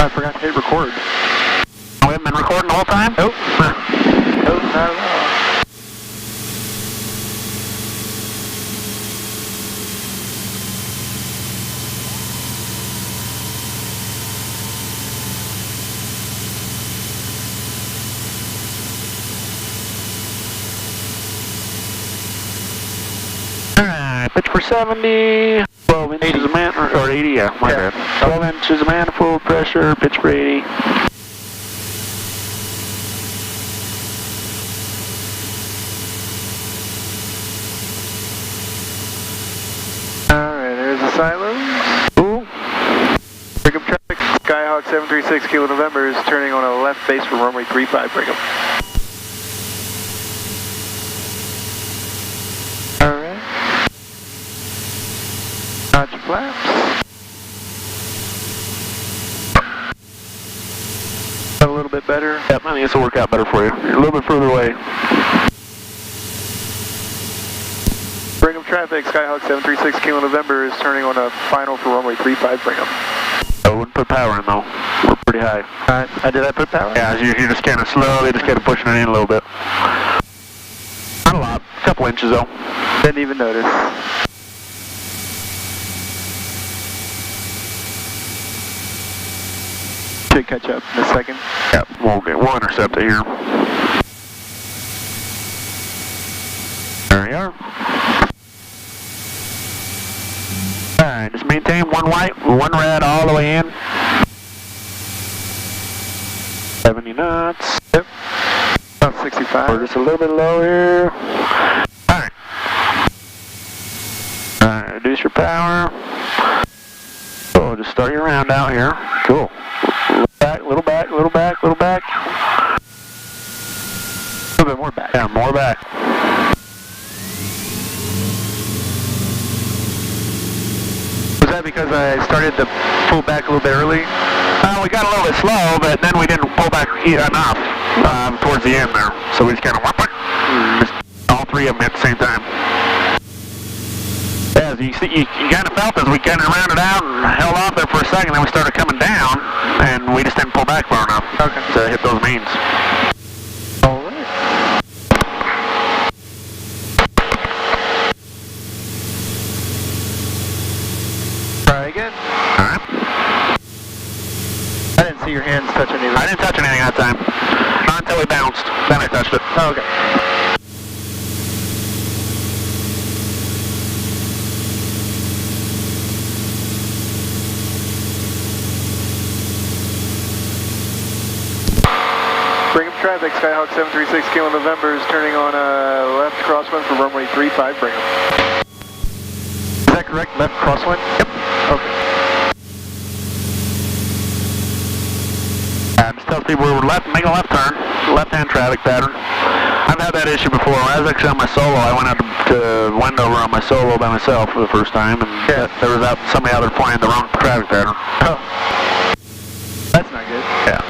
I forgot to hit record. We haven't been recording the whole time? Nope. Nope, not at all. Alright, pitch for 70, 12 inches of manifold, or 80, yeah, my bad. 12 inches of manifold pressure, pitch for 80. Alright, there's the silos. Ooh. Bring up traffic, Skyhawk 736 Kilo November is turning on a left base for runway 35, bring up. Alright. Notch your flaps. A little bit better. Yep, I think this will work out better for you. You're a little bit further away. Bring up traffic, Skyhawk 736 Kilo November is turning on a final for runway 35, bring up. I wouldn't put power in though. We're pretty high. Alright, did I put power in? Yeah, you're just kind of slowly, just kind of pushing it in a little bit. Not a lot, a couple inches though. Didn't even notice. Should catch up in a second. Yep, we'll intercept it here. There we are. Alright, just maintain one white, one red all the way in. 70 knots. Yep. About 65. We're just a little bit low here. Alright. Alright, reduce your power. So just start your round out here. Cool. Little back, little back, little back. A little bit more back. Yeah, more back. Was that because I started to pull back a little bit early? We got a little bit slow, but then we didn't pull back enough towards the end there. So we just kind of went, just all three of them at the same time. Yeah, as you see, you kind of felt as we kind of rounded out and held off there for a second, then we started coming down, and we just didn't pull back far enough to hit those mains. All right. Try again. All right. I didn't see your hands touch anything. I didn't touch anything that time. Not until we bounced. Then I touched it. Oh, okay. Bring up traffic, Skyhawk 736 Kilo November is turning on a left crosswind for runway 35, bring up. Is that correct? Left crosswind? Yep. Okay. Just tell people we're making a left turn, left-hand traffic pattern. I've had that issue before. When I was actually on my solo, I went out to Wendover on my solo by myself for the first time, and there was somebody out there flying the wrong traffic pattern. Oh. That's not good. Yeah.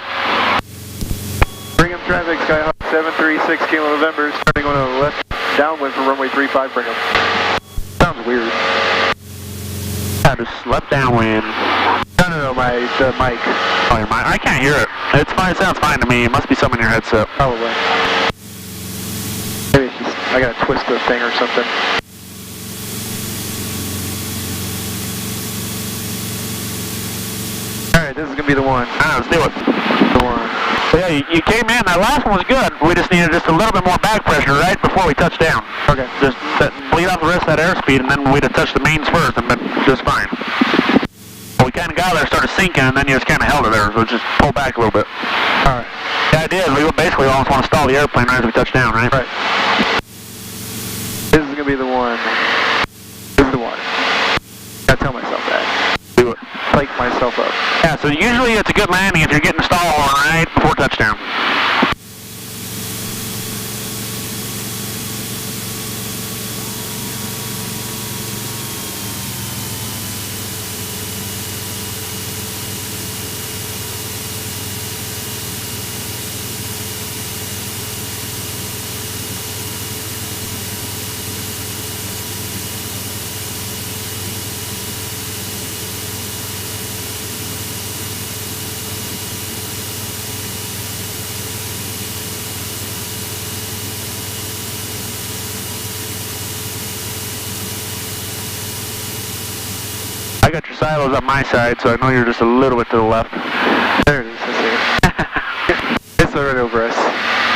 Bring up traffic, Skyhawk 736 Kilo November is turning on a left downwind for runway 35, bring up. Sounds weird. Yeah, just left downwind. No, the mic. Oh, your mic? I can't hear it. It's fine. It sounds fine to me. It must be something in your headset. Probably. Maybe it's just, I gotta twist the thing or something. Alright, this is gonna be the one. Let's do it. The one. So yeah, you came in. That last one was good. We just needed just a little bit more back pressure right before we touched down. Okay. Just bleed off the rest of that airspeed, and then we'd have touched the mains first, and been just fine. We kind of got there, started sinking, and then you just kind of held it there, so just pull back a little bit. Alright. The idea is we basically almost want to stall the airplane right as we touch down, right? Right. This is gonna be the one. This is the one. Gotta tell myself that. Do it. Psych myself up. Yeah, so usually it's a good landing if you're getting a stall horn right before touchdown. silo's on my side, so I know you're just a little bit to the left. There it is, I see it. It's right over us.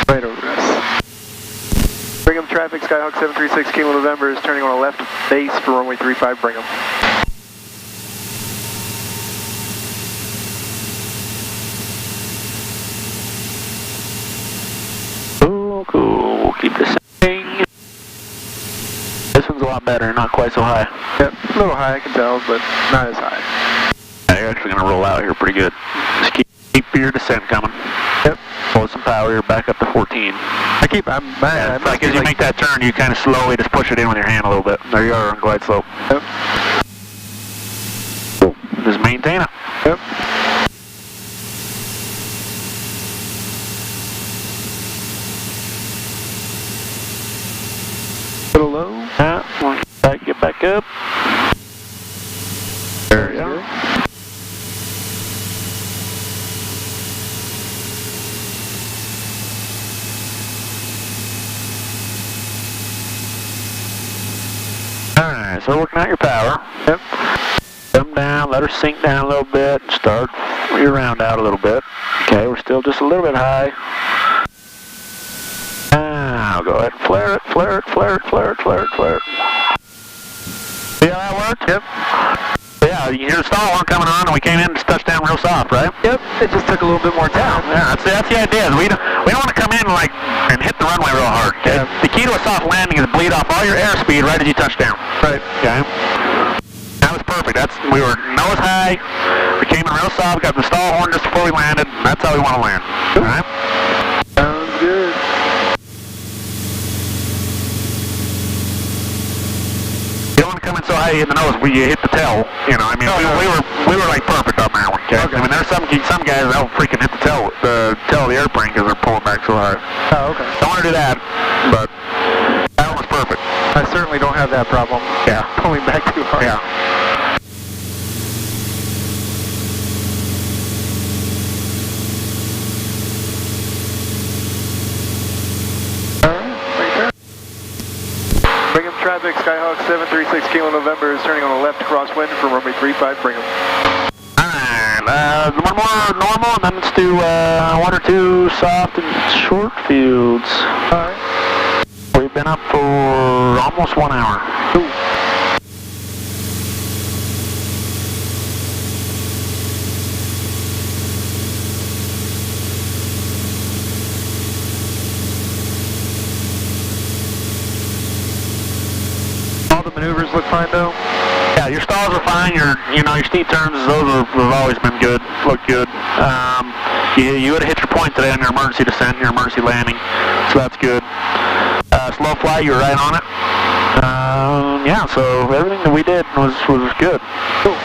Right over us. Brigham traffic, Skyhawk 736 Kilo November is turning on a left base for runway 35 Brigham. Cool. We'll keep this thing. This one's a lot better, not quite so high. Yep, a little high, I can tell, but not as high. Yeah, you're actually going to roll out here pretty good. Just keep your descent coming. Yep. Pull some power, you're back up to 14. Like as you make that turn, you kind of slowly just push it in with your hand a little bit. There you are on glide slope. Yep. Cool. Just maintain it. Yep. A little low. Yeah, get back up. There we go. Alright, so working out your power. Yep. Come down, let her sink down a little bit, start your round out a little bit. Okay, we're still just a little bit high. Now go ahead and flare it, flare it, flare it, flare it, flare it, flare it. See how that worked? Yep. Yeah, you hear the stall horn coming on, and we came in and touched down real soft, right? Yep, it just took a little bit more time. Yeah, that's the idea. We don't want to come in and hit the runway real hard. Okay? Yeah. The key to a soft landing is bleed off all your airspeed right as you touch down. Right. Okay. That was perfect. We were nose high. We came in real soft. Got the stall horn just before we landed. That's how we want to land. All right. Sounds good. You don't want to come in so high in the nose where you hit the tail. You know, I mean, we were like perfect on that one. Okay. I mean, there's some guys that'll freaking hit the tail of the airplane because they're pulling back so hard. Oh, okay. Don't want to do that, but that one was perfect. I certainly don't have that problem. Yeah. Pulling back too hard. Yeah. Brigham traffic, Skyhawk 736 Kilo November is turning on a left crosswind for runway 35 Brigham. Alright, one more normal, and then let's do one or two soft and short fields. Alright. We've been up for almost 1 hour. Ooh. All the maneuvers look fine though? Yeah, your stalls are fine. Your steep turns, those have always been good. Look good. You would have hit your point today on your emergency descent, your emergency landing, so that's good. Slow flight, you were right on it. Yeah, so everything that we did was good. Cool.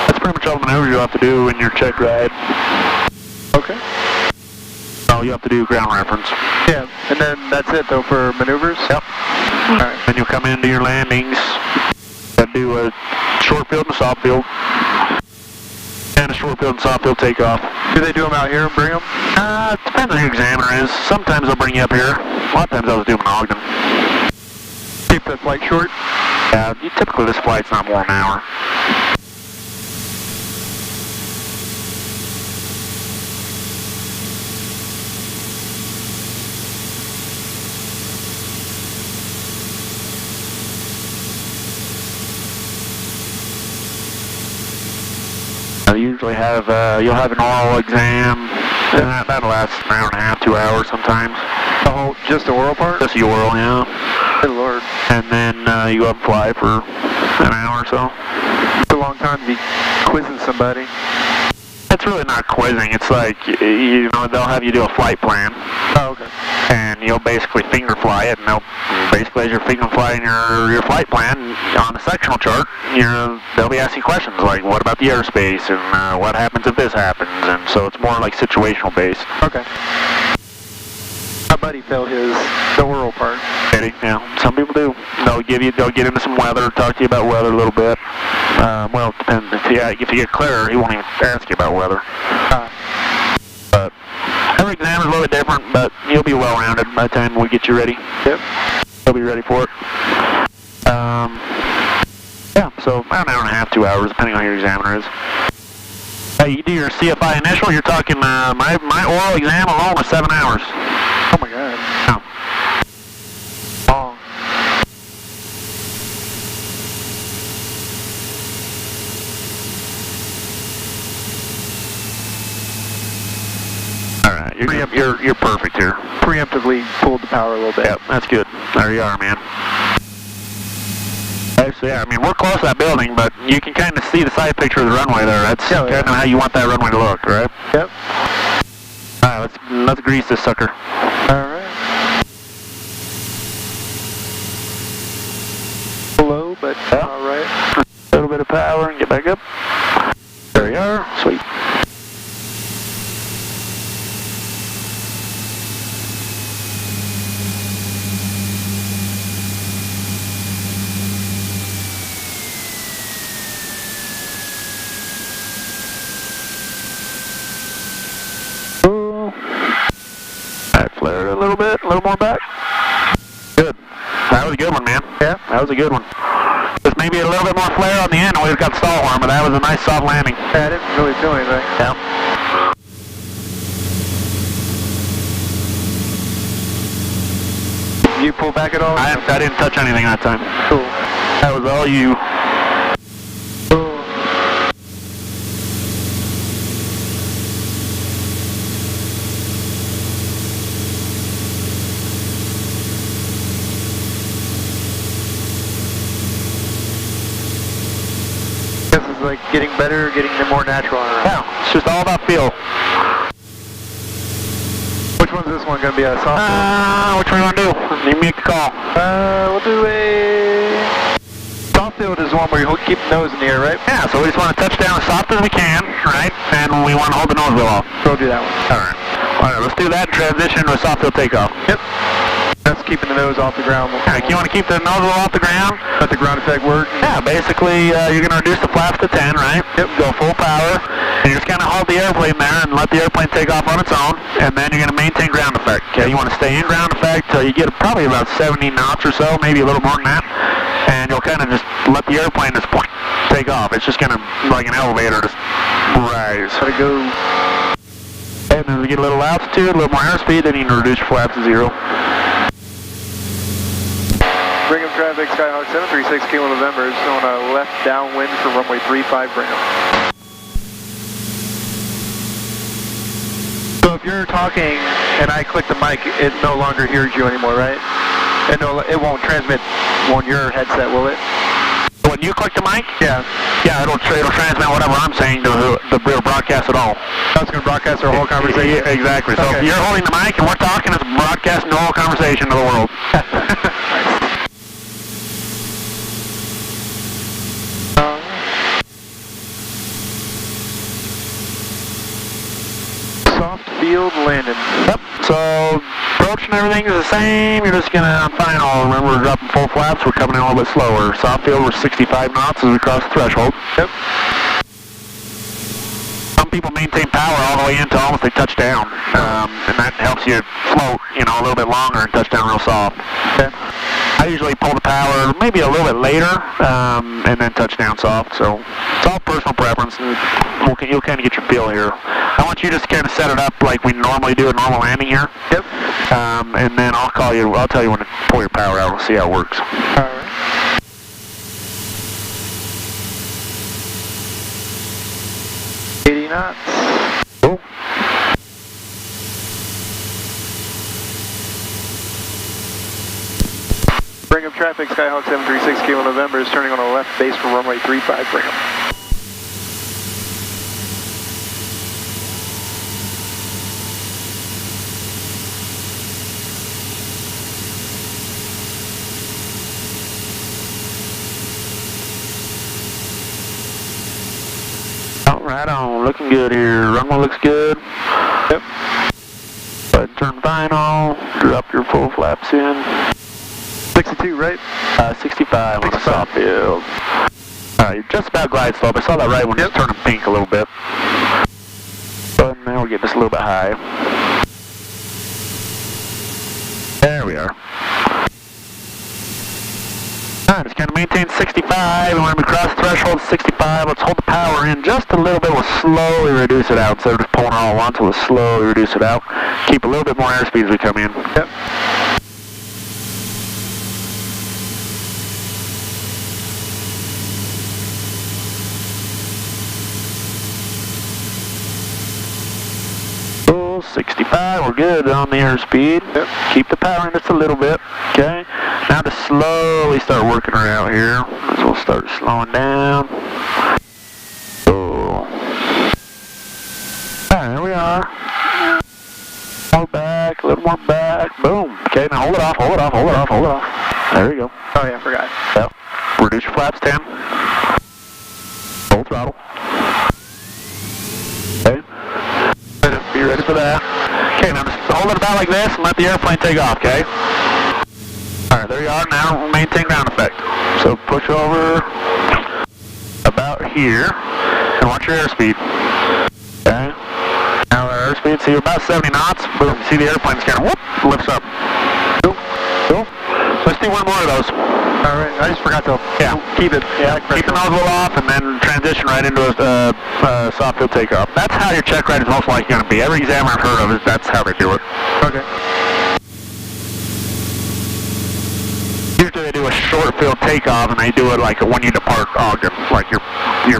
That's pretty much all the maneuvers you'll have to do in your check ride. Okay. So you have to do ground reference. Yeah, and then that's it though for maneuvers? Yep. Alright. Then you'll come into your landings and do a short field and a soft field. And a short field and soft field takeoff. Do they do them out here in Brigham? It depends on who your examiner is. Sometimes they'll bring you up here. A lot of times I was doing them in Ogden. Keep the flight short? Yeah, typically this flight's not more than an hour. Usually you'll have an oral exam, and that'll last an hour and a half, 2 hours sometimes. Oh, just the oral part? Just the oral, yeah. Good Lord. And then you go up and fly for an hour or so. It's a long time to be quizzing somebody. It's really not quizzing. It's like, they'll have you do a flight plan. Oh, okay. And you'll basically finger fly it, and they'll basically, as you're finger flying your flight plan on the sectional chart, they'll be asking questions like, what about the airspace, and what happens if this happens, and so it's more like situational based. Okay. My buddy failed the oral part. Yeah, some people do. They'll get into some weather, talk to you about weather a little bit. Well, it depends. If you get clear, he won't even ask you about weather. But every exam is a little bit different, but you'll be well-rounded by the time we get you ready. Yep. You'll be ready for it. Yeah, so about an hour and a half, 2 hours, depending on who your examiner is. You do your CFI initial, you're talking, my oral exam alone was 7 hours. Oh my God. No. Long. Alright, you're perfect here. Preemptively pulled the power a little bit. Yep, that's good. There you are, man. Actually, yeah, I mean, we're close to that building, but you can kind of see the side picture of the runway there. That's kind of how you want that runway to look, right? Yep. Alright, let's grease this sucker. Alright. Low, but alright. A little bit of power and get back up. There you are. Sweet. Flare it a little bit, a little more back. Good. That was a good one, man. Yeah? That was a good one. Just maybe a little bit more flare on the end and we've got stall arm, but that was a nice soft landing. Yeah, I didn't really feel anything. Yeah. You pull back at all? I didn't touch anything that time. Cool. That was all you. This is like getting better, getting more natural on it. Yeah, it's just all about feel. Which one's this one going to be? A soft Which one you want to do? You make the call. We'll do a... Soft field is one where you keep the nose in the air, right? Yeah, so we just want to touch down as soft as we can, right? And we want to hold the nose wheel off. So we'll do that one. Alright. Alright, let's do that and transition to a soft field takeoff. Yep. That's keeping the nose off the ground. Alright, you want to keep the nose wheel off the ground? Let the ground effect work? Yeah, basically you're going to reduce the flaps to 10, right? Yep. Go full power. And you're just going to hold the airplane there and let the airplane take off on its own. And then you're going to maintain ground effect. Okay, you want to stay in ground effect till you get probably about 70 knots or so, maybe a little more than that. And you'll kind of just let the airplane just take off. It's just going to, like an elevator, just rise. Let it go. And then we get a little altitude, a little more airspeed, then you can reduce your flaps to 0. Brigham traffic, Skyhawk 736 Kilo November is on a left downwind for runway 35 Brigham. So if you're talking and I click the mic, it no longer hears you anymore, right? It won't transmit on your headset, will it? When you click the mic? Yeah. Yeah, it'll transmit whatever I'm saying to the broadcast at all. That's going to broadcast our whole conversation? Yeah, exactly. So if you're holding the mic and we're talking, it's broadcasting the whole conversation to the world. Soft field landing. Yep. So approach and everything is the same. You're just gonna final. Remember, we're dropping full flaps. We're coming in a little bit slower. Soft field, we're 65 knots as we cross the threshold. Yep. Some people maintain power all the way into almost a touchdown, and that helps you float, a little bit longer and touch down real soft. Okay. I usually pull the power maybe a little bit later, and then touch down soft. So it's all personal preference, and you'll kind of get your feel here. I want you to just kind of set it up like we normally do a normal landing here. Yep. And then I'll tell you when to pull your power out. We'll see how it works. All right. Knots. Cool. Brigham traffic, Skyhawk 736 Kilo November is turning on a left base for runway 35 Brigham. Right on, looking good here. Runway looks good. Yep. Go ahead and turn final, drop your full flaps in. 62, right? 65 on the soft field. Alright, you're just about glide slope. I saw that right when it's turning pink a little bit. But now we'll get this a little bit high. There we are. Alright, it's going to maintain 65, and when we cross the threshold of 65, let's hold the power in just a little bit. We'll slowly reduce it out instead of just pulling it all at once. We'll slowly reduce it out. Keep a little bit more airspeed as we come in. Yep. Full 65, we're good on the airspeed. Yep. Keep the power in just a little bit. Okay. Now to slowly start working her out here. So we'll start slowing down. Alright, there we are. More back, a little more back. Boom. Okay, now hold it off, hold it off, hold it off, hold it off. There we go. Oh yeah, I forgot. Yep. Reduce your flaps 10. Full throttle. Okay. Be ready for that. Okay, now just hold it about like this and let the airplane take off, okay? Alright, there you are. Now maintain ground effect. So push over about here and watch your airspeed. Okay. Now our airspeed, see, we're about 70 knots. Boom. See the airplane's kind of whoop, lifts up. Cool. Cool. Let's do one more of those. Alright, I just forgot to keep it. Yeah, keep the nozzle off and then transition right into a soft field takeoff. That's how your check ride is most likely going to be. Every examiner I've heard of, that's how they do it. Okay. Usually they do a short field takeoff and they do it like when you depart Ogden, like your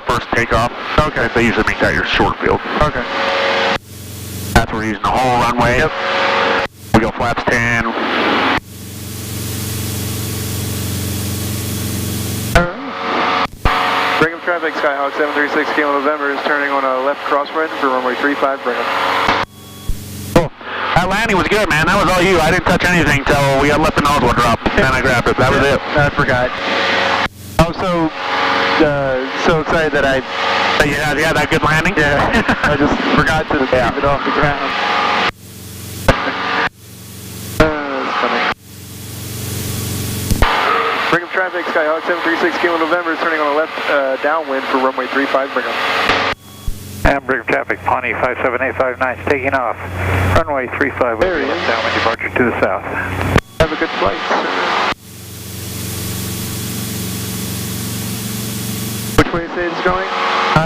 first takeoff. Okay. They usually make that your short field. Okay. That's where we're using the whole runway. Yep. We go flaps 10. Brigham traffic, Skyhawk 736 Kilo November is turning on a left crosswind for runway 35 Brigham. Cool. That landing was good, man. That was all you. I didn't touch anything till we got let the nozzle drop. Then I grabbed it. That was it. I forgot. Oh, so excited that I... Yeah, that good landing? Yeah. I just forgot to keep it off the ground. That's funny. Brigham traffic, Skyhawk 736 Kilo November is turning on a left downwind for runway 35 Brigham. And Brigham traffic, Pawnee 57859 is taking off. Runway 35 with left downwind departure to the south. Have a good flight, sir. Which way is it going?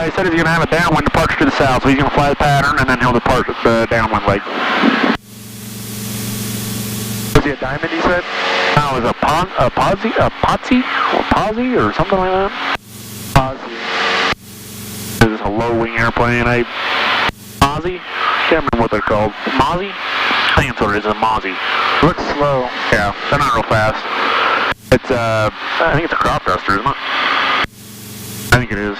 He said he's going to have a downwind departure to the south, so he's going to fly the pattern and then he'll depart the downwind leg. Was he a diamond, he said? No, it was a Potsy or something like that. Posy. This is a low wing airplane. Mozzie? Can't remember what they're called. Mozzie? I think that's what it is, a Mozzie. Looks slow. Yeah, they're not real fast. It's I think it's a crop duster, isn't it? I think it is.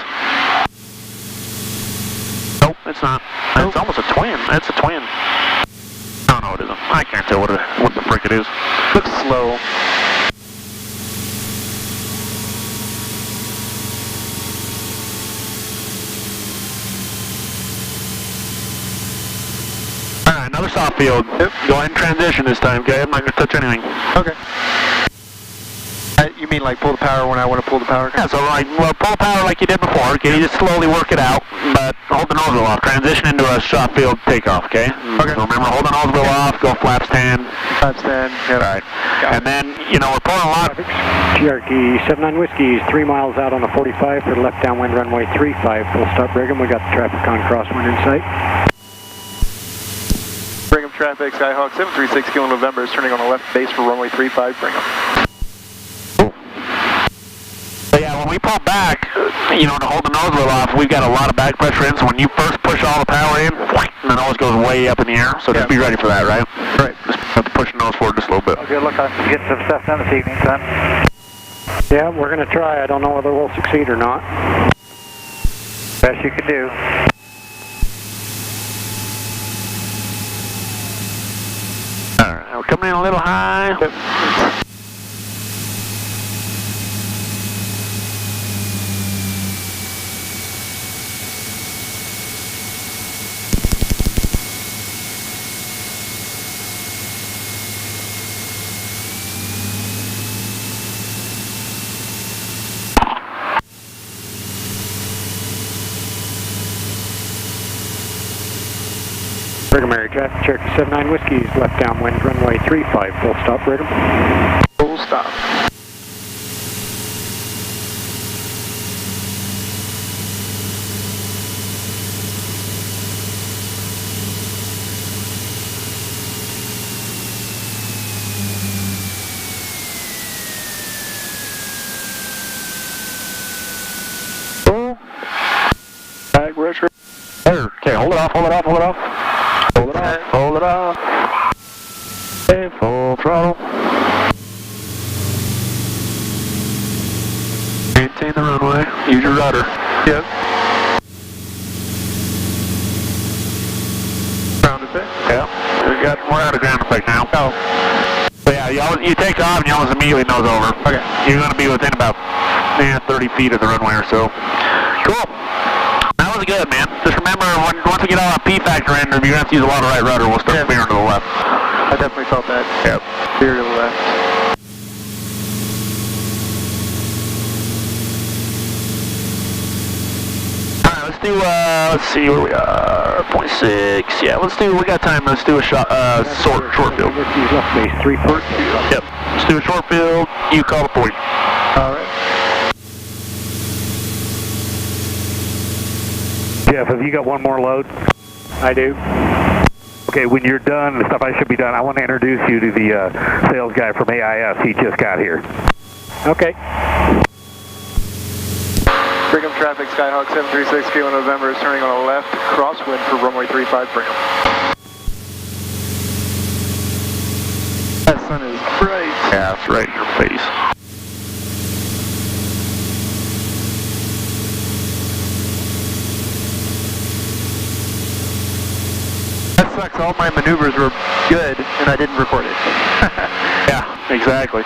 Nope, it's not. Nope. It's almost a twin. It's a twin. No, it isn't. I can't tell what the frick it is. Looks slow. Alright, another soft field. Yep. Go ahead and transition this time, okay? I'm not going to touch anything. Okay. You mean like pull the power when I want to pull the power? Yeah, so pull the power like you did before, okay? You just slowly work it out, but hold the nozzle off. Transition into a soft field takeoff, okay? Okay. So remember, hold the nozzle off, go flaps 10. Flaps 10, yep. Alright. And then, we're pulling a lot. Cherokee 79 Whiskey is 3 miles out on the 45 for left downwind runway 35. Full stop Brigham. We got the traffic on crosswind in sight. Brigham traffic, Skyhawk 736 Kilo November is turning on a left base for runway 35 Brigham. So yeah, when we pull back, to hold the nose wheel off, we've got a lot of back pressure in, so when you first push all the power in, the nose goes way up in the air, so just be ready for that, right? Right. Just have to push the nose forward just a little bit. Good luck on getting some stuff done this evening, son. Yeah, we're going to try. I don't know whether we'll succeed or not. Best you can do. Alright, we're coming in a little high. Yep. Brigham area traffic, Cherokee 79 Whiskey is left downwind runway 35. Full stop Brigham. Full stop. hold it off, hold it off, hold it off. Hold it off, hold it off. Okay, full throttle. Maintain the runway. Use your rudder. Yep. Ground effect? Yeah. We're out of ground effect now. Oh. So yeah, you take off and you almost immediately nose over. Okay. You're going to be within about 30 feet of the runway or so. Cool. That was good, man. Just remember, once we get all our P factor in, you're going to have to use a lot of right rudder. We'll start veering to the left. I definitely felt that. Yep. Veer to the left. Let's see where we are, 0.6, yeah, we got time, let's do a short field. Left base, 3-4. Yep, let's do a short field, you call the point. Alright. Jeff, have you got one more load? I do. Okay, when you're done, the stuff I should be done, I want to introduce you to the sales guy from AIS. He just got here. Okay. Brigham traffic, Skyhawk 736, Kilo November is turning on a left crosswind for runway 35 Brigham. That sun is bright. Yeah, it's right in your face. That sucks, all my maneuvers were good and I didn't record it. Yeah, exactly.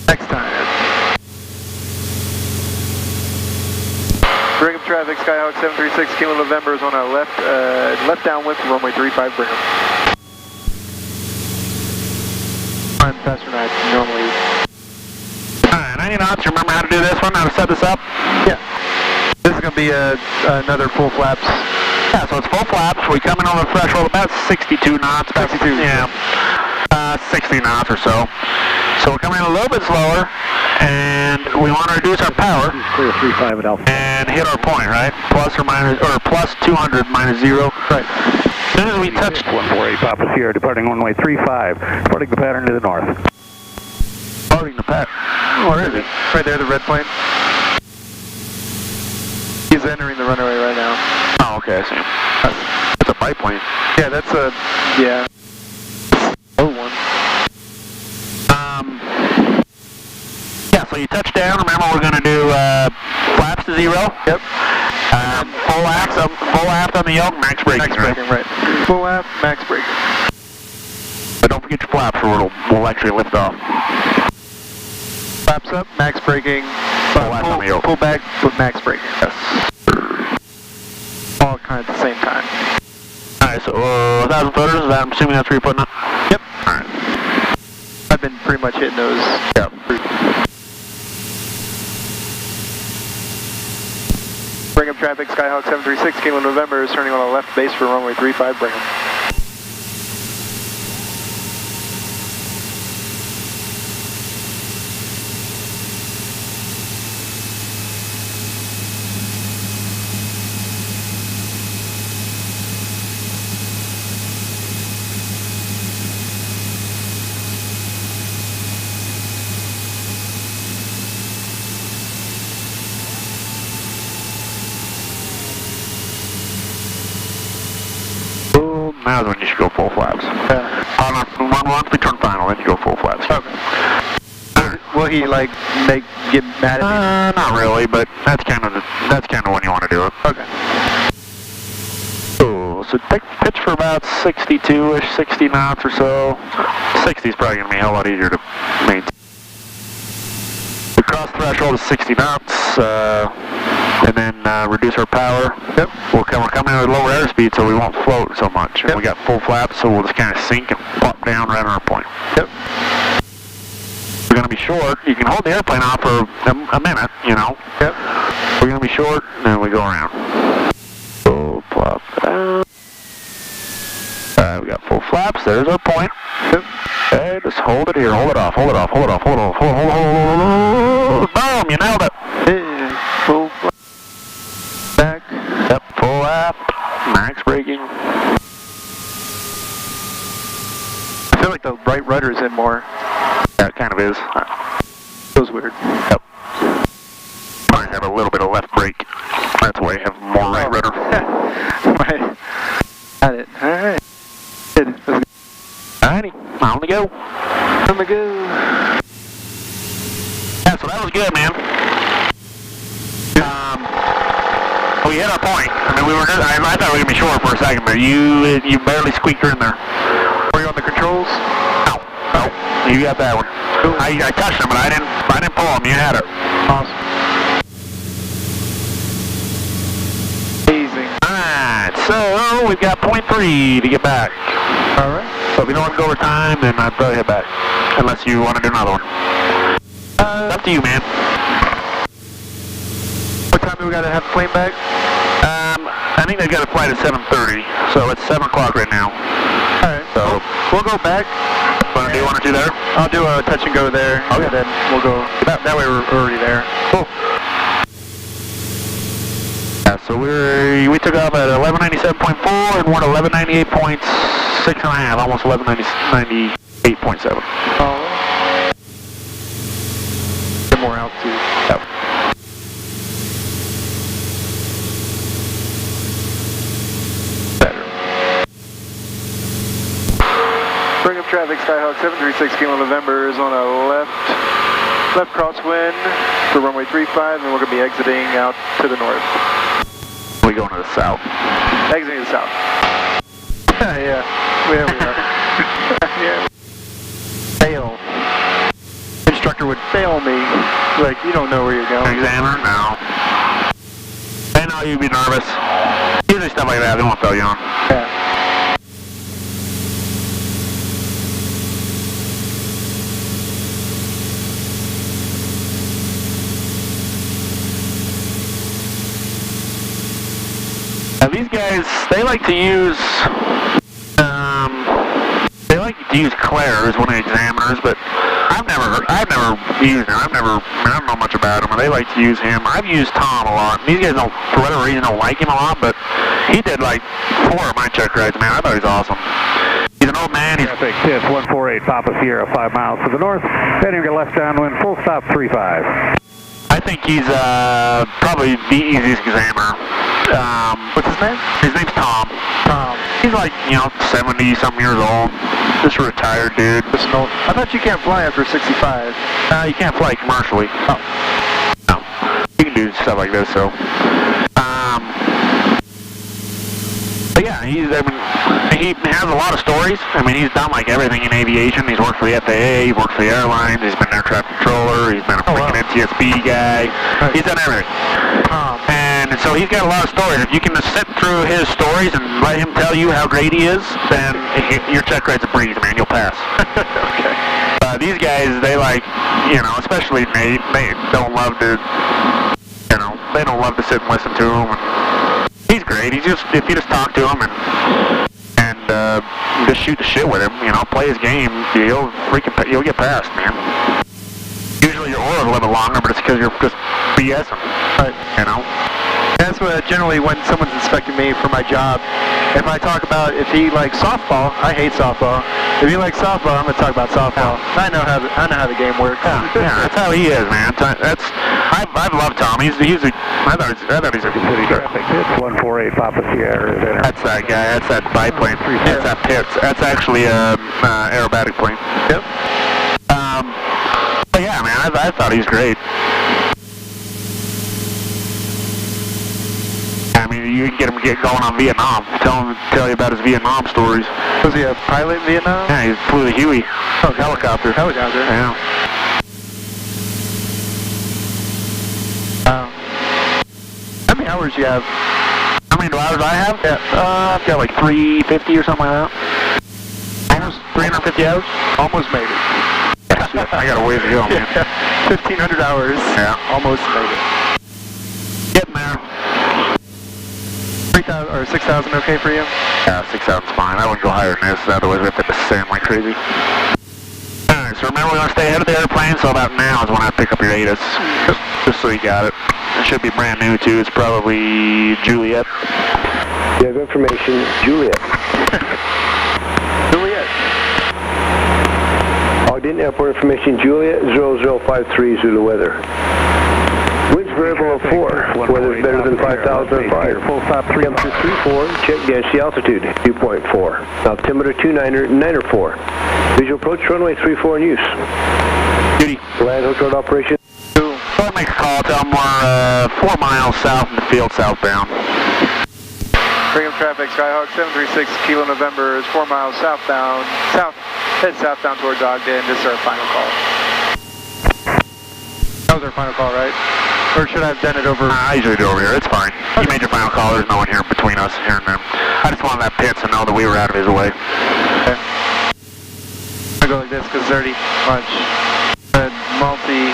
Next time. Brigham traffic, Skyhawk 736, Kilo November is on a left downwind from runway 35 Brigham. I'm faster than I normally. Alright, 90 knots, you remember how to do this one, how to set this up? Yeah. This is going to be another full flaps. Yeah, so it's full flaps, we come in on the threshold about 62 knots. About 62. Yeah. 60 knots or so. So we're coming in a little bit slower, and we want to reduce our power. Clear 3-5 at Alpha. And hit our point, right? Plus or minus, or plus 200 minus 0. Right. As soon as we touch 148 Papa Sierra, departing runway 35, departing the pattern to the north. Departing the pattern. Where is it? Right there, the red plane. He's entering the runway right now. Oh, okay, I see. That's a biplane. Yeah, that's a, yeah. Oh, one. Yeah, so you touch down. Remember, we're going to do flaps to 0. Yep. Full aft on the yoke, max braking. Max braking, right. Full aft, max braking. But don't forget your flaps, or we'll actually lift off. Flaps up, max braking. Pull back with max braking. Yes. All kind of at the same time. Alright, so 1,000 footers, I'm assuming that's where you're putting it? Yep. Alright. I've been pretty much hitting those. Yep. Brigham traffic, Skyhawk 736, Kilo November is turning on a left base for runway 35 Brigham. Now is when you should go full flaps. Once we turn final, then you go full flaps. Okay. Will he like get mad at me? Not really, but that's kind of when you want to do it. Okay. So pitch for about 62-ish, 60 knots or so. 60 is probably going to be a hell lot easier to maintain. The cross threshold is 60 knots, and then reduce our power. Yep. We're coming in with lower airspeed, so we won't float so much. And we got full flaps, so we'll just kind of sink and plop down right on our point. Yep. We're going to be short. You can hold the airplane off for a minute, you know. Yep. We're going to be short, and then we go around. So plop down. We got full flaps. There's our point. Yep. Okay, just hold it here. Hold it off. Hold it off. Hold it off. Hold it off. Hold. Boom! You nailed it. Hey, full back. Yep. Full aft. Max braking. I feel like the right rudder's in more. Yeah, it kind of is. Feels weird. Yep. Might have go. From the go. Yeah, so that was good, man. We hit our point. I mean, I thought we were going to be short for a second, but you barely squeaked her in there. Were you on the controls? No. You got that one. Cool. I touched them, but I didn't pull them. You had it. Awesome. Amazing. Alright, so we've got 0.3 to get back. Alright. So if you don't want to go over time, then I'd probably head back. Unless you want to do another one. It's up to you, man. What time do we got to have the plane back? I think they got a flight at 7:30, so it's 7 o'clock right now. Alright, so we'll go back. Want to do one or two there? I'll do a touch and go there. Okay. And then we'll go. That way we're already there. Cool. Yeah, so we took off at 1197.4 and we're at 1198.6.5, almost 1198.7. Oh. Get more altitude. Yep. Bring up traffic, Skyhawk 736 Kilo November is on a left crosswind for runway 35, and we're going to be exiting out to the north. We're going to the south. Exiting to the south. Yeah, there we are. Yeah. Fail. Instructor would fail me. Like, you don't know where you're going. Examiner? No. They know you'd be nervous. Usually stuff like that, they won't fail you on. Yeah. Now these guys, they like to use Claire as one of the examiners, but I've never used him. I don't know much about him, and they like to use him. I've used Tom a lot. These guys don't, for whatever reason, don't like him a lot, but he did like 4 of my check rides, man. I thought he was awesome. He's an old man. Traffic, TIS 148, Papa Sierra, 5 miles to the north. Heading to left downwind, full stop 35. I think he's probably the easiest examiner. What's his name? His name's Tom. He's like, 70-something years old. Just a retired dude. Just an old. I thought you can't fly after 65. You can't fly commercially. Oh. No. You can do stuff like this, so. But yeah, he has a lot of stories. I mean, he's done like everything in aviation. He's worked for the FAA, he's worked for the airlines, he's been an air traffic controller, he's been a freaking NTSB guy. Right. He's done everything. And so he's got a lot of stories. If you can just sit through his stories and let him tell you how great he is, then your check ride's a breeze, man. You'll pass. Okay. These guys, they like, especially Nate, they don't love to, they don't love to sit and listen to him. And he's great. If you just talk to him and just shoot the shit with him, play his game, you'll get past, man. Usually your oar is a little bit longer, but it's because you're just BSing, right? That's what generally when someone's inspecting me for my job. If I talk about if he likes softball, I hate softball. If he likes softball, I'm gonna talk about softball. Yeah. I know how the game works. Yeah, that's how he is, man. I love Tom. I thought he's a good traffic. Pitts 148 Papa Sierra. That's that guy. That's that biplane. That's that Pitts. That's actually a aerobatic plane. Yep. But yeah, man, I thought he was great. I mean, you can get going on Vietnam. Tell you about his Vietnam stories. Was he a pilot in Vietnam? Yeah, he flew the Huey. Oh, helicopter. Yeah. How many hours do you have? How many hours I have? Yeah. I've got like 350 or something like that. Almost 350 hours? Almost made it. I got a ways to go, man. 1,500 hours. Yeah. Almost made it. Getting there. 3,000 or 6,000 okay for you? Yeah, 6,000's fine. I wouldn't go higher than this, otherwise we have to descend like crazy. Alright, so remember we want to stay ahead of the airplane, so about now is when I pick up your ATIS. Just so you got it. It should be brand new too, it's probably Juliet. You have information, Juliet. Juliet. Logged in, airport information, Juliet, 0053 Zulu weather. Winds variable of 4. Weather is better than 5,005. Full stop 3. Temperature 34. Check gassy altitude 2.4. Altimeter 294. Visual approach runway 34 in use. Duty. Land hotel operation. Go make a call. Tell them we're 4 miles south in the field southbound. Brigham traffic, Skyhawk 736 Kilo November is 4 miles southbound. Head southbound towards Ogden. This is our final call. That was our final call, right? Or should I have done it over? I usually do over here. It's fine. You made your final call. There's no one here between us here and them. I just wanted that Pitts to know that we were out of his way. Okay. I go like this because it's already much. Multi.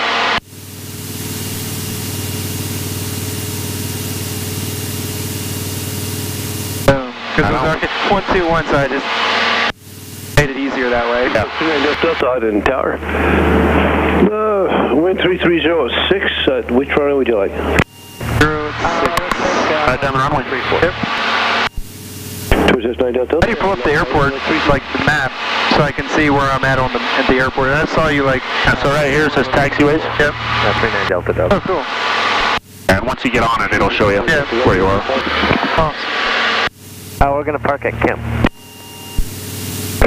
Because it was 121, so I just made it easier that way. Yeah. Delta Ogden Tower. Wind 3306. Which runway would you like? 06. Right down the runway. 34. Yep. 269 Delta. How do you pull up the airport, like the map, so I can see where I'm at at the airport? And I saw you like. So right here it says taxiways. Yep. 39 Delta Delta. Oh, cool. And once you get on it, it'll show you where you are. Awesome. We're going to park at Kemp.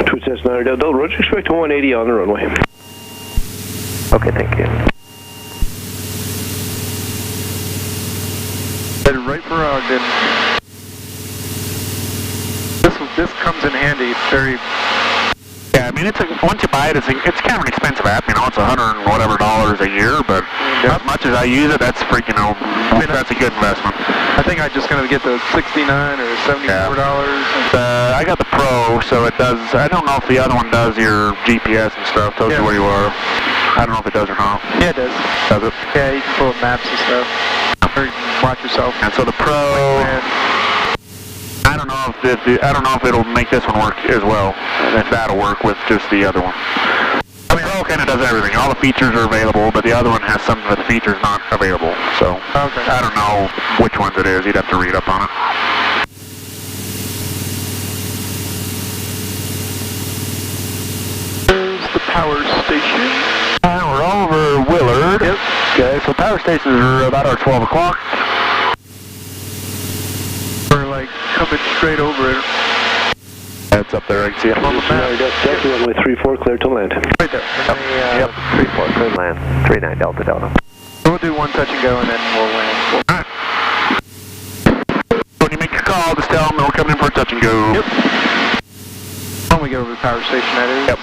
269 Delta. Roger, expect 180 on the runway. Okay, thank you. Headed right for Ogden. This comes in handy. Very. Yeah, I mean, once you buy it, it's kind of an expensive app. You know, it's $100 and whatever a year, but as much as I use it, that's freaking that's a good investment. I think I'm just gonna get the $69 or $74. I got the Pro, so it does. I don't know if the other one does your GPS and stuff. Tells you where you are. I don't know if it does or not. Yeah, it does. Does it? Yeah, you can pull up maps and stuff. Or you can watch yourself. And so the Pro. I don't know if it'll make this one work as well. If that'll work with just the other one. The Pro kind of does everything. All the features are available, but the other one has some of the features not available. So I don't know which ones it is. You'd have to read up on it. There's the power station. We're over Willard. Yep. Okay, so power stations are about our 12 o'clock. We're like coming straight over it. It's up there. I can see it on the map. Delta runway 34, clear to land. Right there. Yep. 34, clear land. 39 Delta Delta. We'll do one touch and go and then we'll land. Alright. When you make your call, just tell them we're coming in for a touch and go. Yep. When we get over the power station, that is. Yep.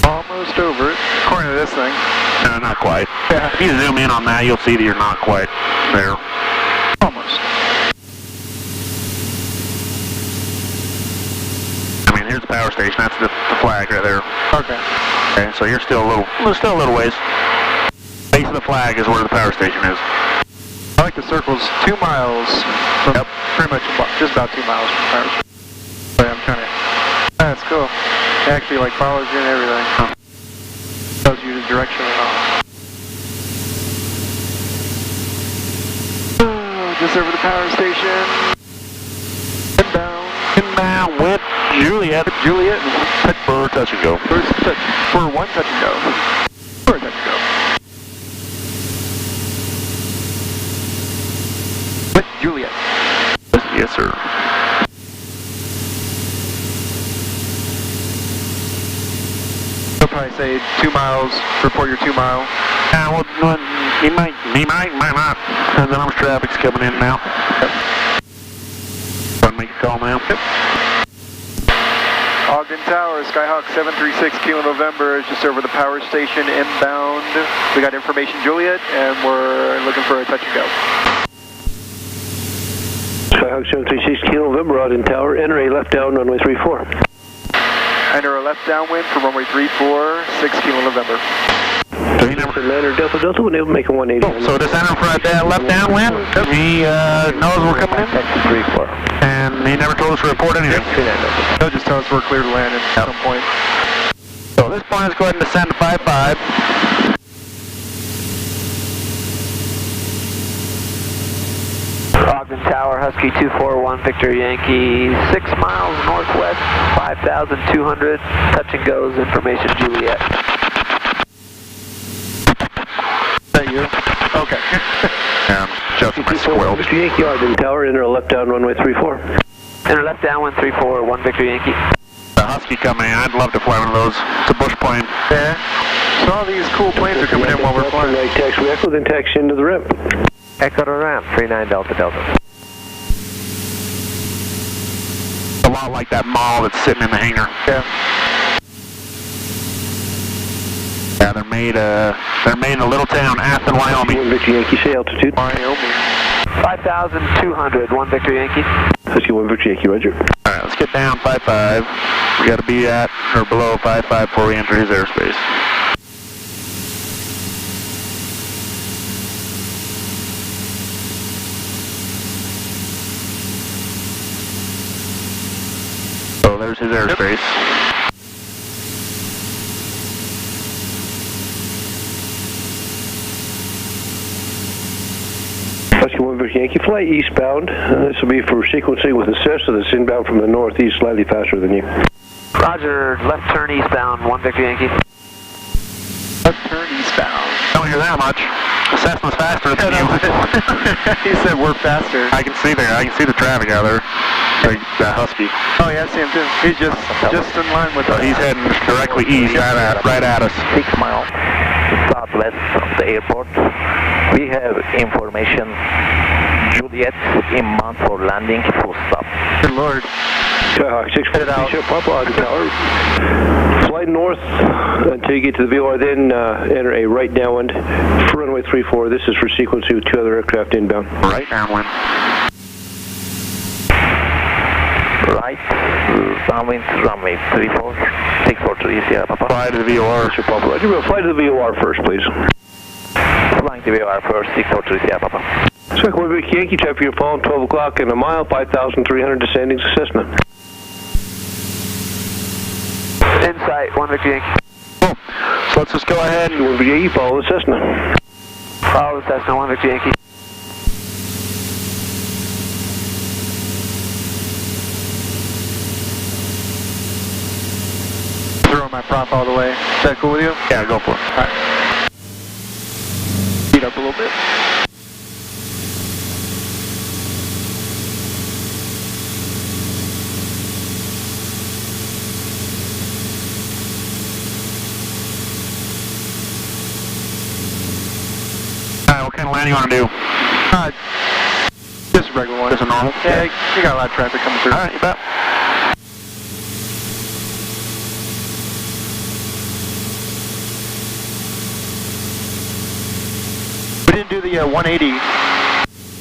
Almost over it, according to this thing. No, not quite. Yeah. If you zoom in on that, you'll see that you're not quite there. Almost. I mean, here's the power station. That's the flag right there. Okay. Okay, so you're still a little ways. Base of the flag is where the power station is. I like the circles 2 miles from pretty much just about 2 miles from the power station. But I'm kind of. That's cool. It actually like follows you and everything. Tells you the direction and all. Just over the power station. Inbound with Juliet. For touch and go. For one touch and go. For a touch and go. With Juliet. Yes, sir. He'll probably say 2 miles, report your 2 mile. Well, he might not. Depends on how much traffic's coming in now. Yep. Want to make a call now? Yep. Ogden Tower, Skyhawk 736 Kilo November is just over the power station inbound. We got information Juliet, and we're looking for a touch and go. Skyhawk 736 Kilo November, Ogden Tower, enter a left down runway 34. Enter a left downwind for runway 34, 6 kilo November. So he never... Lander Delta Delta, when able to make a 180. So just enter for a left downwind. He knows we're coming in. Taxi 34. And he never told us to report anything. He'll just tell us we're clear to land at some point. So at this point, let's go ahead and descend to 55. Ogden Tower, Husky 241, Victor Yankee, 6 miles northwest, 5,200, touch and goes, information Juliet. Is that you? Okay. Yeah, just my squirrel. Victor Yankee, Ogden Tower, enter a left down runway 34. Enter left downwind 34, 1 Victor Yankee. The Husky coming in. I'd love to fly one of those. It's a bush plane. Yeah. So all these cool planes are coming in while we're flying. Right, taxi echo, then taxi into the ramp. Echo to ramp, 39 Delta Delta. A lot like that mall that's sitting in the hangar. Yeah. Yeah, they're made in a little town, Athens, Wyoming. 1 Victor Yankee, say altitude. Wyoming. 5,200, 1 Victor Yankee. Husky 1 Victor Yankee, roger. All right, let's get down 55. We got to be at or below 55 before we enter his airspace. So there's his airspace. Husky 1 Victor Yankee, fly eastbound. This will be for sequencing with a Cessna that's inbound from the northeast, slightly faster than you. Roger, left turn eastbound, 1 Victor Yankee. Left turn eastbound. Don't hear that much. The Cessna's faster than you. He said we're faster. I can see there. I can see the traffic out there. That Husky. Oh yeah, I see him too. He's just in line with So us. he's heading directly east, right at us. 6 miles southwest of the airport. We have information. Juliet inbound for landing, full stop. Good lord. 6 Bishop, Papa Ogden Tower. Fly north until you get to the VOR, then enter a right downwind for runway 34. This is for sequencing with 2 other aircraft inbound. Right downwind. Right, downwind runway 34, 643 Sierra Papa. Fly to the VOR. Papa Roger, we'll fly to the VOR first, please. Flying to VOR first, 643 Sierra Papa. So, 1 Victor Yankee, traffic your phone, 12 o'clock in a mile, 5,300 descending to Cessna. Insight, 1 Victor Yankee. Cool. So let's just go ahead and 1 Victor Yankee, follow the Cessna. Follow the Cessna, 1 Victor Yankee. Throw my prop all the way. Is that cool with you? yeah, go for it. All right. Speed up a little bit. All right, what kind of landing you want to do? Just a regular one. Just a normal? Yeah, you got a lot of traffic coming through. All right, you bet. We didn't do the 180.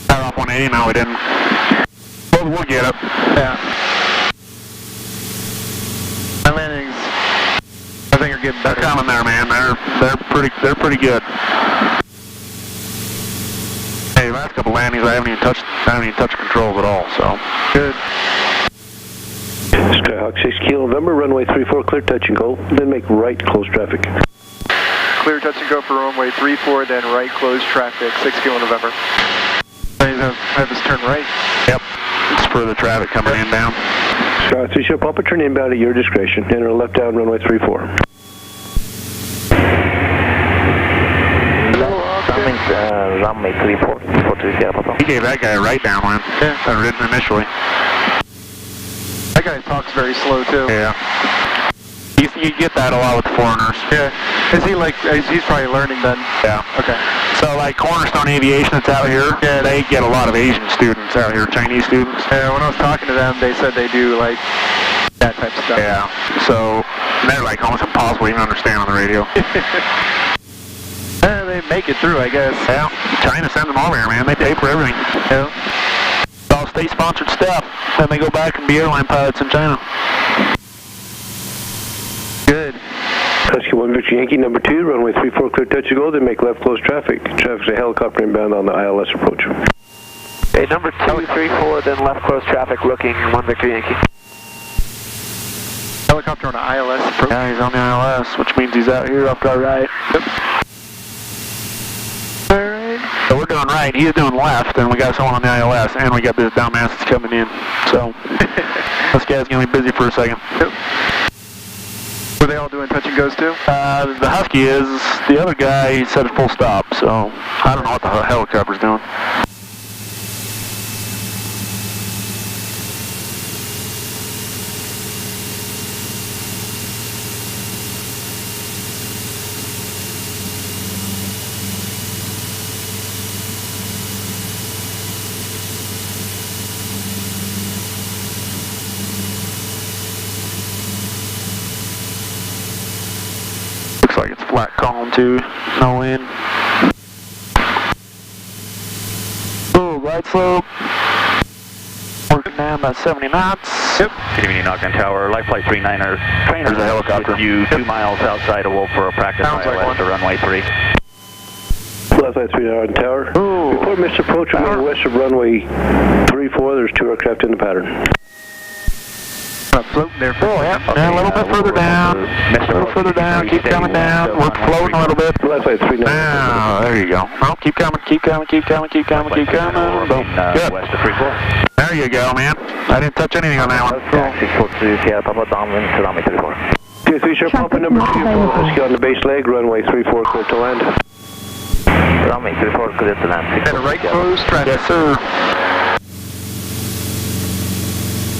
Got off 180, no we didn't. We'll get it. Yeah. My landings, I think, are getting They're better. coming there, man. They're pretty good. Hey, last couple landings I haven't even touched controls at all, so Good. Skyhawk 6 Kilo November, runway 34, clear touch and go. Then make right, close traffic. Clear touch and go for runway 34, then right, close traffic, 6 kilo November. Have us turn right. Yep. It's for the traffic coming in down. Skyhawk 3 Ship, Papa, turn inbound at your discretion. Enter left down, runway 34. Runway 34, 43 Sierra Papa. He gave that guy a right downwind. Yeah. Initially. That guy talks very slow too. Yeah. You get that a lot with the foreigners. Yeah. Is he like, he's probably learning then? Yeah. Okay. So like Cornerstone Aviation that's out here, Yeah. they get a lot of Asian students out here, Chinese students. Yeah, when I was talking to them, they said they do like that type of stuff. Yeah. So they're like almost impossible to even understand on the radio. They make it through, I guess. Yeah. China sends them over here, man. They pay for everything. Yeah. It's all state-sponsored stuff. Then they go back and be airline pilots in China. Husky 1 Victor Yankee, number 2, runway 34, clear touch and go, then make left close traffic. Traffic's a helicopter inbound on the ILS approach. Okay, number 234, then left close traffic looking 1 Victor Yankee. Helicopter on an ILS approach. Yeah, he's on the ILS, which means he's out here off to our right. Yep. Alright. So we're doing right, he's doing left, and we got someone on the ILS, and we got this dumbass that's coming in. So, this guy's going to be busy for a second. Yep. Were they all doing touch and goes too? The Husky is. The other guy, he said a full stop, so I don't know what the helicopter's doing. Like it's flat column too, no wind. Oh, right slope. Working down about 70 knots. Yep. Good evening, Ogden Tower. Life Flight 39er. Trainer's a helicopter. With you 2 miles outside of Wolf for a practice ILS to runway 3. Life Flight 39 Ogden Tower. Ooh. Report Mr. Approach remaining west of runway 34. There's 2 aircraft in the pattern. Floating there. Oh, yeah. Okay, a little bit further down. A little further down. Keep coming down. We're floating a little bit. Life Flight 39. Now, there you go. Oh, keep coming, keep coming, keep coming, keep coming, keep coming. Boom. Good. West of 34. There you go, man. I didn't touch anything on that one. 642 Sierra Papa downwind to runway 34. Okay, 3 Sierra Papa number 2, Husky on the base leg, runway 34, clear to land. Runway 34, clear to land. And a right close traffic. Yes, sir.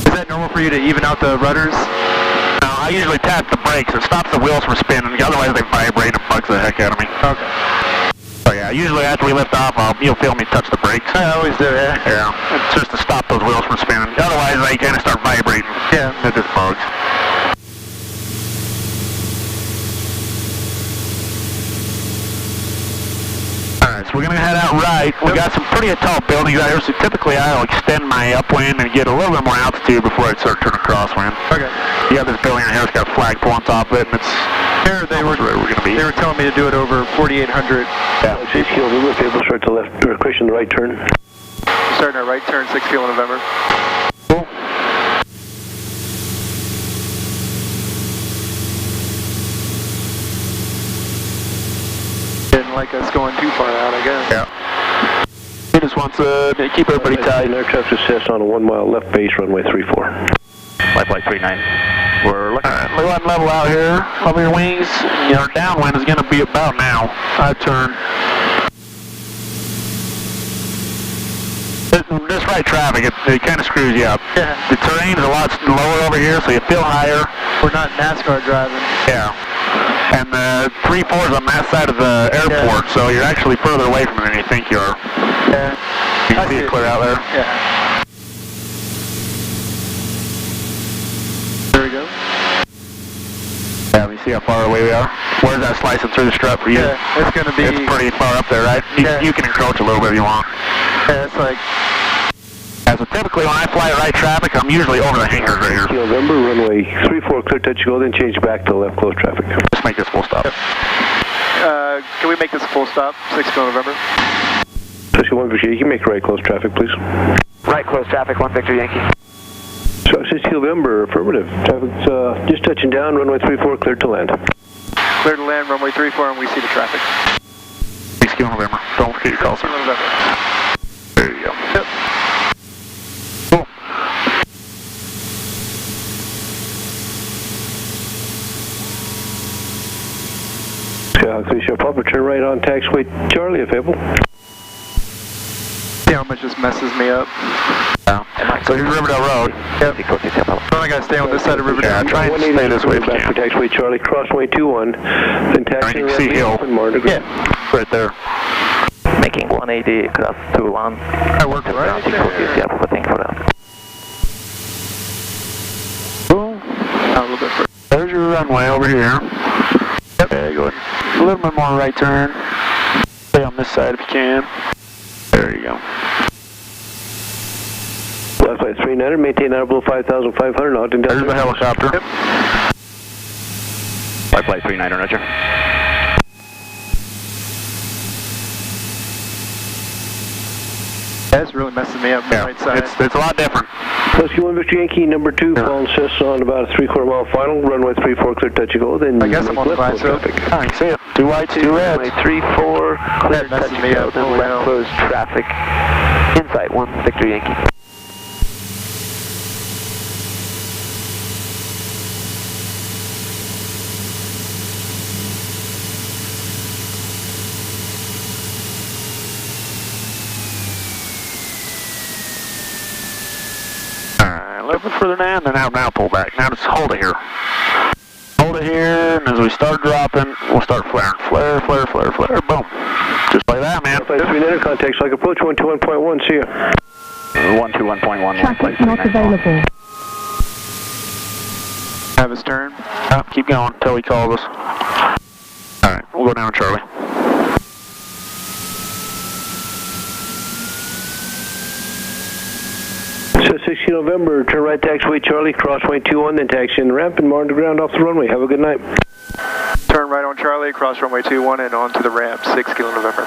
Is that normal for you to even out the rudders? No, I usually tap the brakes. It stops the wheels from spinning. Otherwise, they vibrate and bugs the heck out of me. Okay. So yeah, usually after we lift off, you'll feel me touch the brakes. I always do, yeah. Yeah, it's just to stop those wheels from spinning. Otherwise, they kind of start vibrating. Yeah. It just bugs. Alright, so we're going to head out right. We got some pretty tall buildings out here, so typically I'll extend my upwind and get a little bit more altitude before I start turning crosswind. Okay. You got this building out here, it's got a flagpole on top of it, and it's Here they were telling me to do it over 4,800. Yeah. 6 kilo November, table start to left, or correction, the right turn. Starting our right turn, 6 kilo November. Cool. Didn't like us going too far out, I guess. Yeah. He just wants to keep everybody tight. Aircraft assessed on a 1 mile left base, runway 34. Life Flight 39. We're looking Alright, we're letting level out here. Over your wings. Your downwind is going to be about now. I turn. This right traffic, it kind of screws you up. Yeah. The terrain is a lot lower over here, so you feel higher. We're not NASCAR driving. Yeah. And the 3-4 is on that side of the airport, so you're actually further away from it than you think you are. Yeah. You can see it clear out there. Yeah. There we go. Yeah, we see how far away we are. Where's that slicing through the strut for you? Yeah, it's going to be... It's pretty far up there, right? You can encroach a little bit if you want. Yeah, it's like... Yeah, so typically when I fly right traffic, I'm usually over the hangars right here. November, runway 34, clear touch go, then change back to left close traffic. Just make this full stop. Yep. Can we make this a full stop, 6 kilo November? Husky 1 Victor Yankee, make right close traffic, please. Right close traffic, 1 Victor Yankee. So 6 kilo November, affirmative. Traffic's just touching down, runway 34, clear to land. Clear to land, runway 34, and we see the traffic. 6 kilo November. Don't forget your call, sir. November. There you go. Yep. Cool. Three Sierra Papa, turn right on taxiway Charlie, if able. See how much this messes me up. Yeah. So here's Riverdale Road. Yep. I gotta stay on this side of Riverdale. Yeah, try and stay this way if you back for can. taxiway Charlie, crossway 21, then taxi You can see hill. Yeah. Right there. making 180 class 21. I work right there. Yeah, thank you for that. Boom. A little bit further. There's your runway over here. Yep. Okay, go ahead. A little bit more right turn. Stay on this side if you can. There you go. Left flight 39, maintain out below 5,500, Ogden Delta. There's the helicopter. Yep. Flight 39, roger. That's really messing me up on the right side. It's a lot different. Whiskey 1 Victor Yankee, number 2, following Cess on about a 3/4 mile final, runway 34, clear touch and go, then I guess I'm on the right side. I can see it. 2 whites, 2 reds. Runway 34, clear That touch messes and me go, up. then Oh, left wow. closed traffic. Insight 1 Victor Yankee. Alright, a little bit further down, then now pull back. Now just hold it here. Hold it here, and as we start dropping, we'll start flaring. Flare, flare, flare, flare, boom. Just like that, man. Flight 39, contact, like approach 121.1, see ya. 121.1. Traffic not available. Have his turn. Oh, keep going until he calls us. Alright, we'll go down to Charlie. Cess 16 November, turn right taxiway Charlie, crossway 21, then taxi in the ramp and monitor ground off the runway. Have a good night. Turn right on Charlie, cross runway 21 and onto the ramp, 6 Kilo November.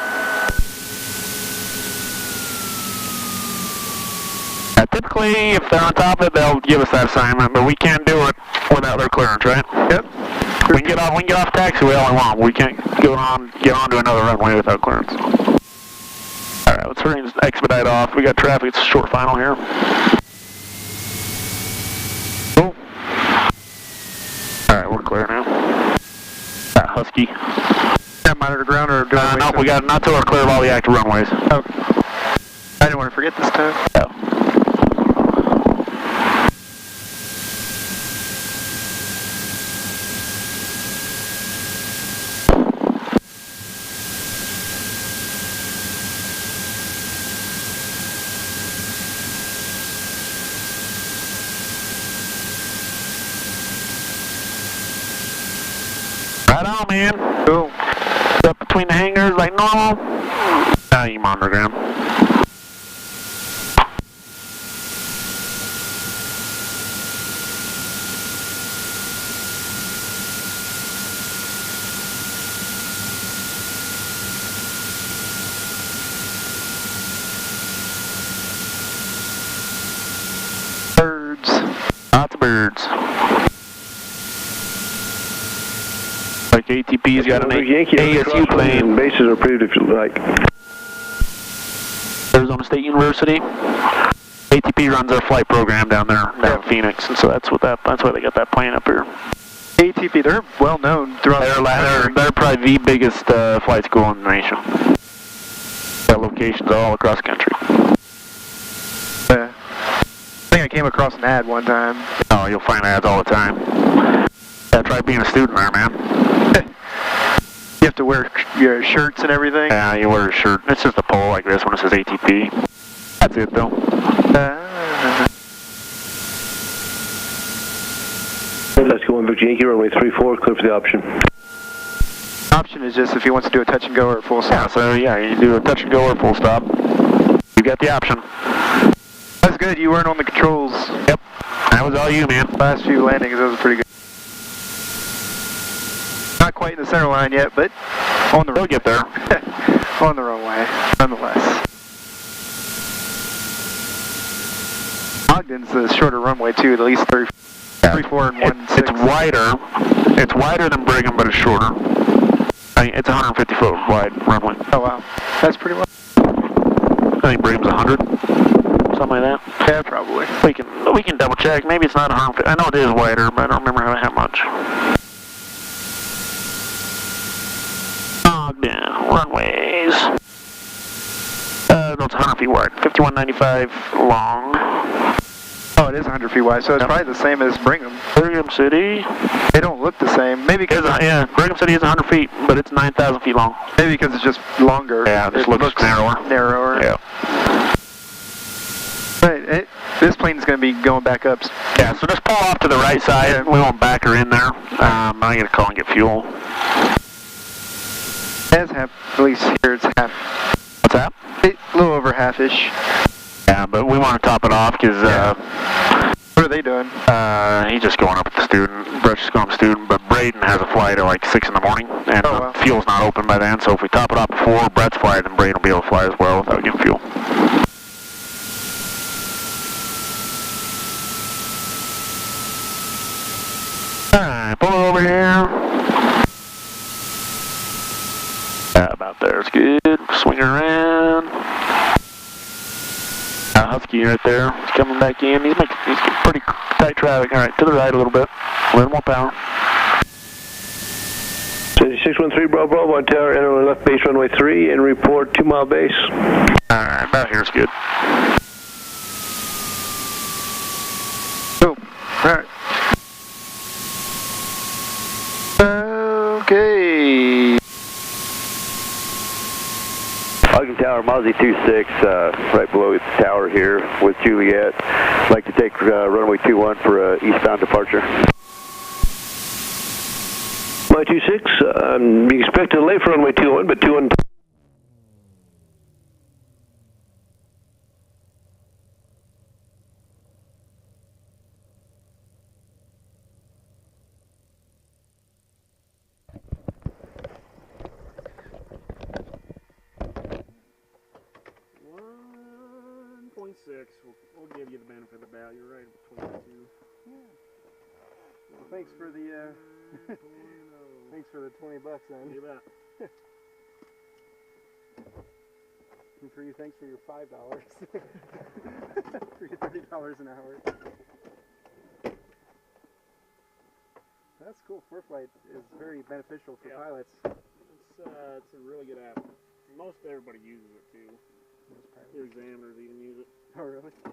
Typically, if they're on top of it, they'll give us that assignment, but we can't do it without their clearance, right? Yep. We can get off taxiway all we want. We can't get on to another runway without clearance. Alright, let's hurry and expedite off. We got traffic, it's a short final here. Cool. Alright, we're clear now. Husky. Got monitor ground or do I No, we got not till we're clear of all the active runways. Okay. I didn't want to forget this time. No. Right on, man. Cool. Up between the hangars like normal. Now you monitor ground. Birds. Lots of birds. Like ATP's got an ASU plane. Bases are approved if you like. Arizona State University. ATP runs our flight program down there, down in Phoenix, and so that's why they got that plane up here. ATP, they're well known throughout. They're probably the biggest flight school in the nation. Got locations all across the country. I think I came across an ad one time. Oh, you'll find ads all the time. Yeah, try being a student there, man. You have to wear your shirts and everything. Yeah, you wear a shirt. It's just a pole like this one. It says ATP. That's it, though. Let's go 1 Victor Yankee, runway 34, clear for the option. Option is just if he wants to do a touch and go or a full stop. Yeah, so yeah, you do a touch and go or full stop. You got the option. That's good. You weren't on the controls. Yep. That was all you, man. Last few landings, that was pretty good. Not quite in the center line yet, but on the They'll get there. on the runway, nonetheless. Ogden's the shorter runway too, at least 34 and 1.6. It's wider. It's wider than Brigham, but it's shorter. I mean, it's 150 foot wide runway. Oh wow, that's pretty well. I think Brigham's 100, something like that. Yeah, probably. We can double check. Maybe it's not 150. I know it is wider, but I don't remember how much. Ogden runways. No, it's 100 feet wide. 5195 long. Oh, it is 100 feet wide, so it's probably the same as Brigham. Brigham City. They don't look the same. Maybe because yeah, Brigham City is 100 feet, but it's 9,000 feet long. Maybe because it's just longer. Yeah, it just looks narrower. Narrower. Yeah. Right. This plane's going to be going back up. Yeah, so just pull off to the right side. Yeah. We won't back her in there. I'm going to call and get fuel. It has half, at least here it's half. What's that? A little over half-ish. Yeah, but we want to top it off because what are they doing? He's just going up with the student. Brett's just going with the student, but Braden has a flight at like 6 in the morning, and the fuel's not open by then, so if we top it off before Brett's flight, then Braden will be able to fly as well without getting fuel. Alright, pull it over here. About there, it's good. Swing her around. Husky right there. He's coming back in. He's pretty tight traffic. Alright, to the right a little bit. A little more power. 613 Bravo, on tower, enter on left base runway 3 and report 2 mile base. Alright, about here's good. Boom. Alright. Okay. Ogden Tower, Mozzie 26, right below the tower here with Juliet. I'd like to take runway 21 for eastbound departure. My 26, we expect a delay for runway 21, but 21. We'll give you the benefit of the doubt. You're right at 22. Yeah. Well, thanks for the thanks for the $20 then. You bet. And for you, thanks for your $5. For your $30 an hour. That's cool. ForeFlight is very beneficial for pilots. It's a really good app. Most everybody uses it too. Your examiners even use it. Oh, really? Yeah.